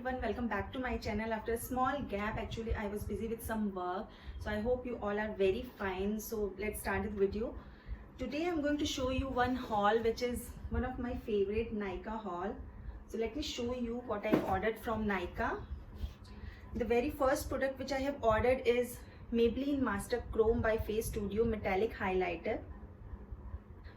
everyone, welcome back to my channel. After a small gap, actually I was busy with some work, so I hope you all are very fine. So let's start the video. Today I'm going to show you one haul which is one of my favorite Nykaa haul. So let me show you what I ordered from Nykaa. The very first product which I have ordered is Maybelline Master Chrome by Face Studio Metallic Highlighter.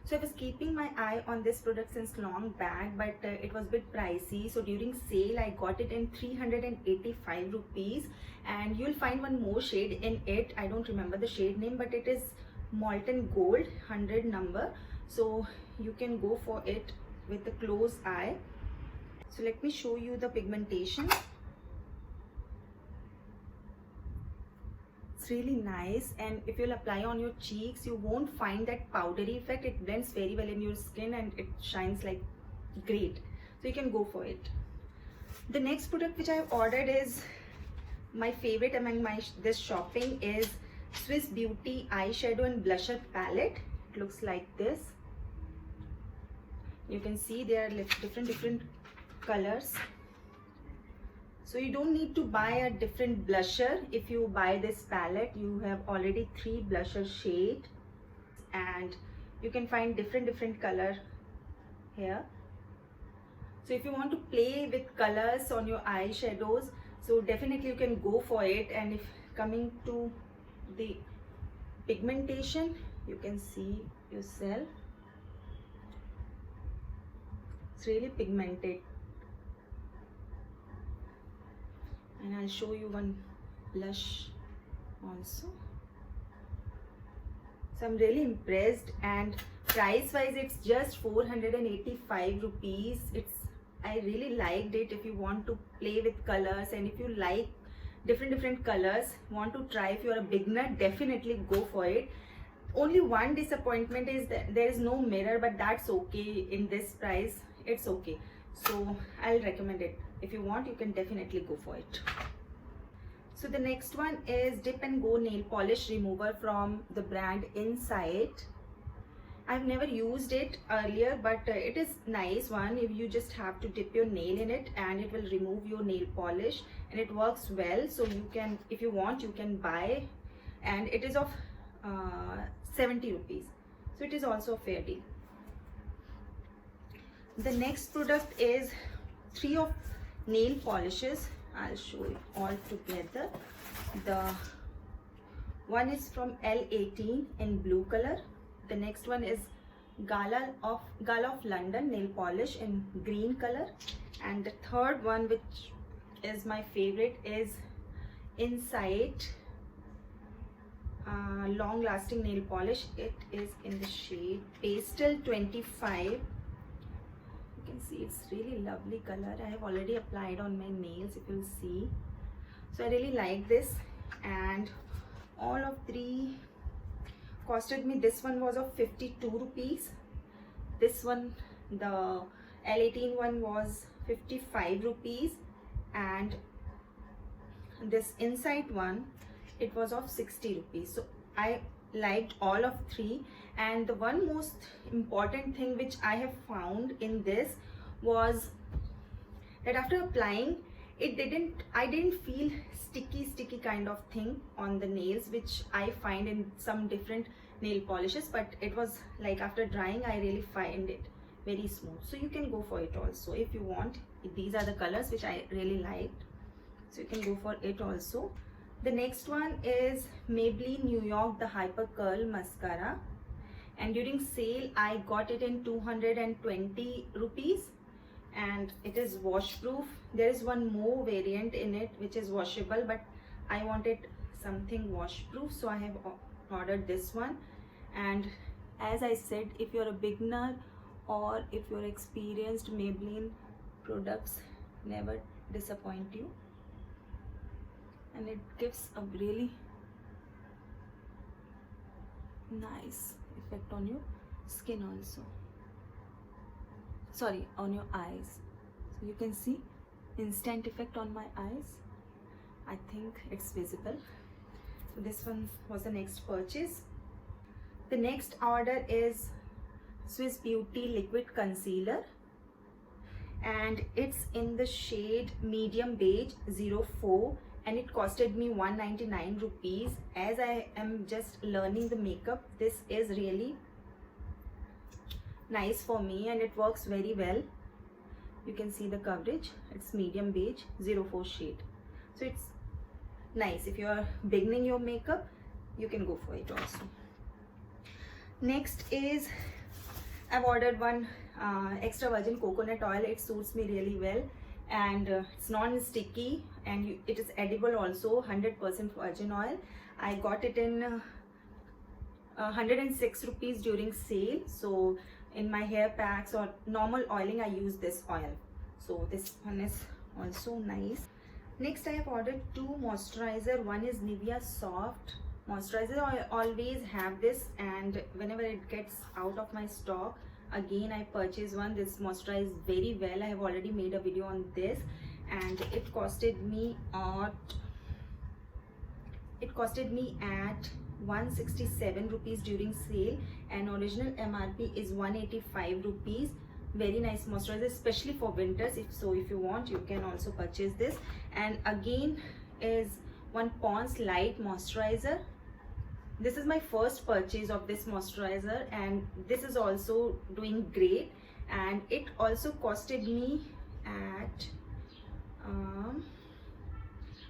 So I was keeping my eye on this product since long back, but it was a bit pricey. So during sale, I got it in 385 rupees, and you'll find one more shade in it. I don't remember the shade name, but it is Molten Gold 100 number. So you can go for it with a close eye. So let me show you the pigmentation. Really nice, and if you'll apply on your cheeks, you won't find that powdery effect. It blends very well in your skin and it shines like great, so you can go for it. The next product which I have ordered is my favorite among this shopping is Swiss Beauty eyeshadow and blusher palette. It looks like this. You can see there are different colors. So you don't need to buy a different blusher. If you buy this palette, you have already 3 blusher shades, and you can find different color here. So if you want to play with colors on your eyeshadows, so definitely you can go for it. And if coming to the pigmentation, you can see yourself, it's really pigmented. And I'll show you one blush also. So I'm really impressed, and price wise it's just 485 rupees. I really liked it. If you want to play with colors and if you like different colors, want to try, if you're a beginner, definitely go for it. Only one disappointment is that there is no mirror, but that's okay. In this price, it's okay. So I'll recommend it. If you want, you can definitely go for it. So the next one is Dip and Go nail polish remover from the brand Insight. I've never used it earlier, but it is nice one. If you just have to dip your nail in it and it will remove your nail polish, and it works well. So you can, if you want, you can buy, and it is of 70 rupees. So it is also a fair deal. The next product is 3 of nail polishes. I'll show it all together. The one is from L18 in blue color. The next one is Gala of London nail polish in green color. And the third one, which is my favorite, is Insight long lasting nail polish. It is in the shade Pastel 25. See, it's really lovely color. I have already applied on my nails, if you'll see. So I really like this, and all of 3 costed me. This one was of 52 rupees. This one, the L18 one, was 55 rupees, and this Insight one, it was of 60 rupees. So I liked all of 3. And the one most important thing which I have found in this was that after applying, I didn't feel sticky kind of thing on the nails, which I find in some different nail polishes. But it was like after drying, I really find it very smooth. So you can go for it also if you want. These are the colors which I really liked, so you can go for it also. The next one is Maybelline New York the Hyper Curl Mascara, and during sale I got it in 220 rupees, and it is washproof. There is one more variant in it which is washable, but I wanted something washproof, so I have ordered this one. And as I said, if you're a beginner or if you're experienced, Maybelline products never disappoint you, and it gives a really nice effect on your skin also, sorry, on your eyes. So you can see instant effect on my eyes. I think it's visible. So this one was the next purchase. The next order is Swiss Beauty liquid concealer. and it's in the shade medium beige 04, and it costed me 199 rupees. As I am just learning the makeup, this is really nice for me and it works very well. You can see the coverage, it's medium beige 04 shade, so it's nice if you are beginning your makeup, you can go for it also. Next is, I've ordered one extra virgin coconut oil. It suits me really well, and it's non-sticky, and it is edible also. 100% virgin oil. I got it in 106 rupees during sale. So in my hair packs or normal oiling, I use this oil. So this one is also nice. Next, I have ordered two moisturizer. One is Nivea Soft Moisturizer. I always have this, and whenever it gets out of my stock, again I purchase one. This moisturizes very well. I have already made a video on this, and it costed me at 167 rupees during sale, and original MRP is 185 rupees. Very nice moisturizer, especially for winters. If you want, you can also purchase this. And again is one Pond's Light Moisturizer. This is my first purchase of this moisturizer, and this is also doing great, and it also costed me at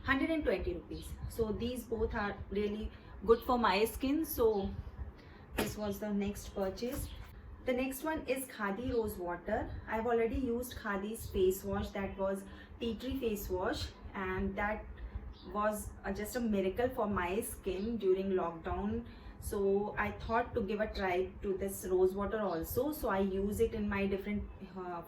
120 rupees. So these both are really good for my skin. So this was the next purchase. The next one is Khadi Rose Water. I've already used Khadi's face wash, that was tea tree face wash, and that was just a miracle for my skin during lockdown. So I thought to give a try to this rose water also. So I use it in my different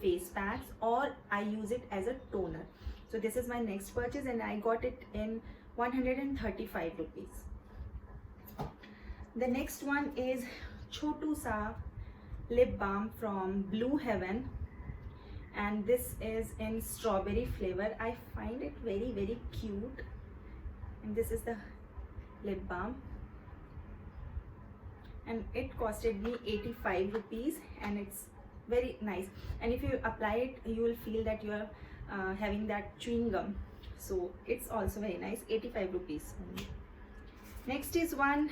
face packs, or I use it as a toner. So this is my next purchase, and I got it in 135 rupees. The next one is Chotu Sa lip balm from Blue Heaven, and this is in strawberry flavor. I find it very, very cute, and this is the lip balm, and it costed me 85 rupees, and it's very nice. And if you apply it, you will feel that you are having that chewing gum. So it's also very nice. 85 rupees only. Next is one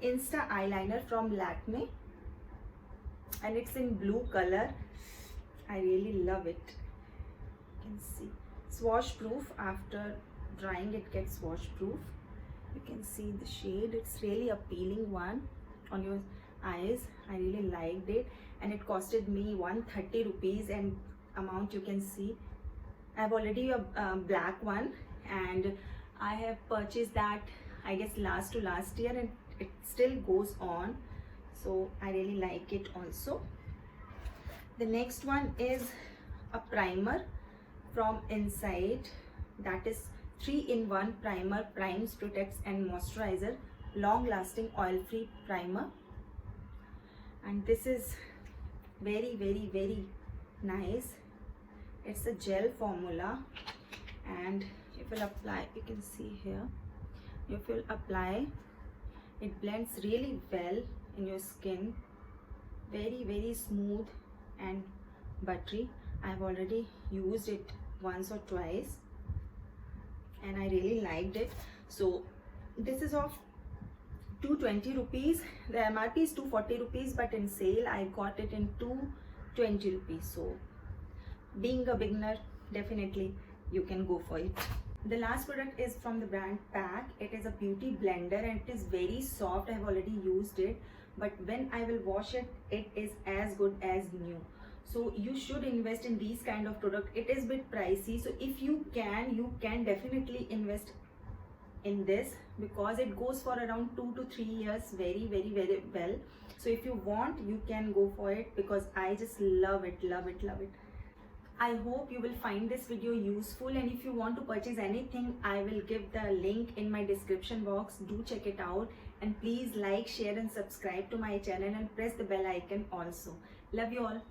Insta eyeliner from Lakme, and it's in blue color. I really love it. You can see it's wash proof. After drying, it gets wash proof. You can see the shade. It's really appealing one on your eyes. I really liked it, and it costed me 130 rupees, and amount you can see. I have already a black one, and I have purchased that, I guess, last year, and it still goes on. So I really like it also. The next one is a primer from Inside, that is 3-in-1 primer, primes, protects and moisturizer, long lasting oil free primer, and this is very, very, very nice. It's a gel formula, and if you'll apply, you can see here, if you'll apply, it blends really well in your skin. Very, very smooth and buttery. I've already used it once or twice, and I really liked it. So this is of 220 rupees. The MRP is 240 rupees, but in sale I got it in 220 rupees. So being a beginner, definitely you can go for it. The last product is from the brand Pack. It is a beauty blender, and it is very soft. I have already used it, but when I will wash it, it is as good as new. So you should invest in these kind of product. It is a bit pricey, so if you can definitely invest in this, because it goes for around 2 to 3 years very, very, very well. So if you want, you can go for it, because I just love it, love it, love it. I hope you will find this video useful, and if you want to purchase anything, I will give the link in my description box. Do check it out, and please like, share and subscribe to my channel, and press the bell icon also. Love you all.